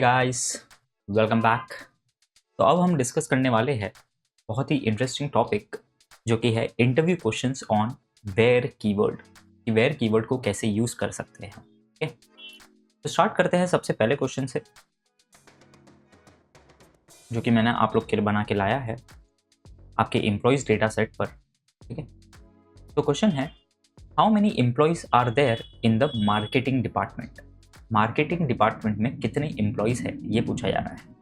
Guys, welcome back. तो अब हम डिस्कस करने वाले हैं बहुत ही इंटरेस्टिंग टॉपिक जो कि है interview questions on where keyword कि वेयर कीवर्ड को कैसे यूज़ कर सकते हैं। ओके, तो स्टार्ट करते हैं सबसे पहले क्वेश्चन से जो कि मैंने आप लोग के लिए बना के लाया है आपके एम्प्लॉयज़ डेटा सेट पर। ठीक है, तो क्वेश्चन है how many employees are there in the marketing department. Marketing department में कितने एम्प्लॉयज़ है ये पूछा जा रहा है।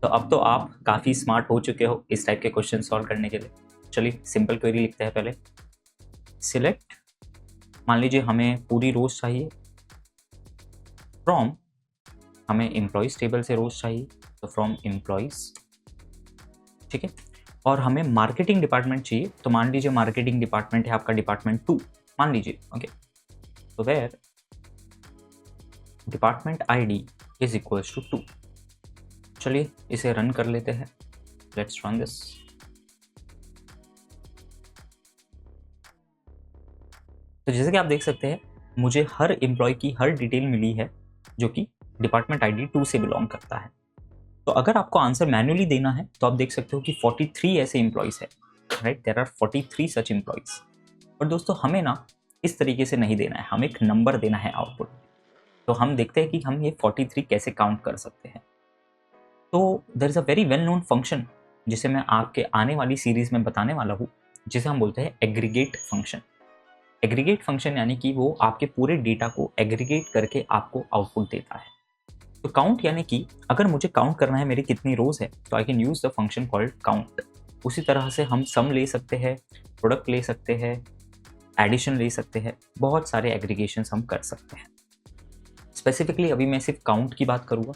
तो अब तो आप काफ़ी स्मार्ट हो चुके हो इस टाइप के क्वेश्चन सॉल्व करने के लिए। चलिए सिंपल क्वेरी लिखते हैं पहले। सिलेक्ट, मान लीजिए हमें पूरी रोज चाहिए, फ्रॉम हमें एम्प्लॉयज़ टेबल से रोज चाहिए, तो फ्रॉम एम्प्लॉयज़। ठीक है, और हमें मार्केटिंग डिपार्टमेंट चाहिए, तो मान लीजिए मार्केटिंग डिपार्टमेंट है आपका डिपार्टमेंट 2 मान लीजिए। ओके, तो where department ID is equals to 2। चलिए इसे रन कर लेते हैं। Let's run this. तो जैसे कि आप देख सकते हैं मुझे हर एम्प्लॉय की हर डिटेल मिली है जो कि डिपार्टमेंट आईडी 2 से बिलोंग करता है। तो अगर आपको आंसर मैन्युअली देना है तो आप देख सकते हो कि 43 ऐसे एम्प्लॉयज़ है, right. There are 43 such employees. और दोस्तों हमें ना इस तरीके से नहीं देना है, हमें एक नंबर देना है आउटपुट। तो हम देखते हैं कि हम ये 43 कैसे काउंट कर सकते हैं। तो there is a very well known function जिसे मैं आपके आने वाली सीरीज में बताने वाला हूँ, जिसे हम बोलते हैं एग्रीगेट फंक्शन। एग्रीगेट फंक्शन यानी कि वो आपके पूरे डेटा को एग्रीगेट करके आपको आउटपुट देता है। तो काउंट यानी कि अगर मुझे काउंट करना है मेरी कितनी रोज है, तो I can use the function called count. उसी तरह से हम सम ले सकते हैं, प्रोडक्ट ले सकते हैं, एडिशन ले सकते हैं, बहुत सारे एग्रीगेशंस हम कर सकते हैं। स्पेसिफिकली अभी मैं सिर्फ काउंट की बात करूँगा,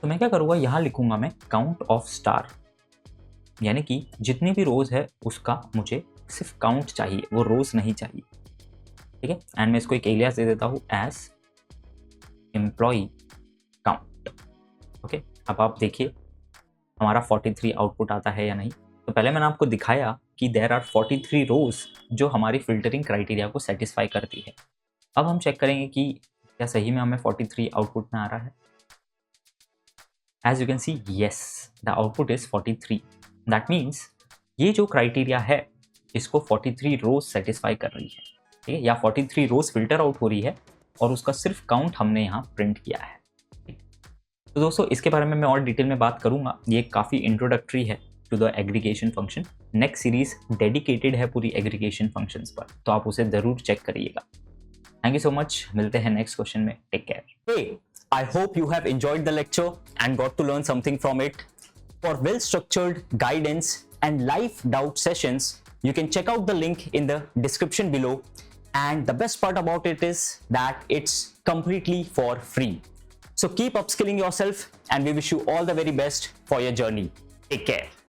तो मैं क्या करूँगा, यहाँ लिखूंगा मैं काउंट ऑफ स्टार, यानी कि जितनी भी रोज है उसका मुझे सिर्फ काउंट चाहिए, वो रोज नहीं चाहिए। ठीक है, एंड मैं इसको एक एलियास दे देता हूँ एज एम्प्लॉय काउंट। ओके, अब आप देखिए हमारा 43 आउटपुट आता है या नहीं। तो पहले मैंने आपको दिखाया कि देयर आर 43 रोज जो हमारी फिल्टरिंग क्राइटेरिया को सेटिस्फाई करती है। अब हम चेक करेंगे कि क्या सही में हमें 43 आउटपुट में आ रहा है। As you can see yes, the output is 43। That means ये जो क्राइटेरिया है इसको 43 रोज सेटिस्फाई कर रही है। ठीक है, या 43 रोज फिल्टर आउट हो रही है और उसका सिर्फ काउंट हमने यहाँ प्रिंट किया है। तो दोस्तों इसके बारे में मैं और डिटेल में बात करूंगा, ये काफ़ी इंट्रोडक्टरी है to the aggregation function. Next series dedicated है पूरी एग्रीगेशन फंक्शंस पर, तो आप उसे जरूर चेक करिएगा। थैंक यू सो मच, मिलते हैं नेक्स्ट क्वेश्चन में। Take care. Hey, I hope you have enjoyed the lecture and got to learn something from it. For well-structured guidance and live doubt sessions, you can check out the link in the description below. And the best part about it is that it's completely for free. So keep upskilling yourself and we wish you all the very best for your journey. Take care.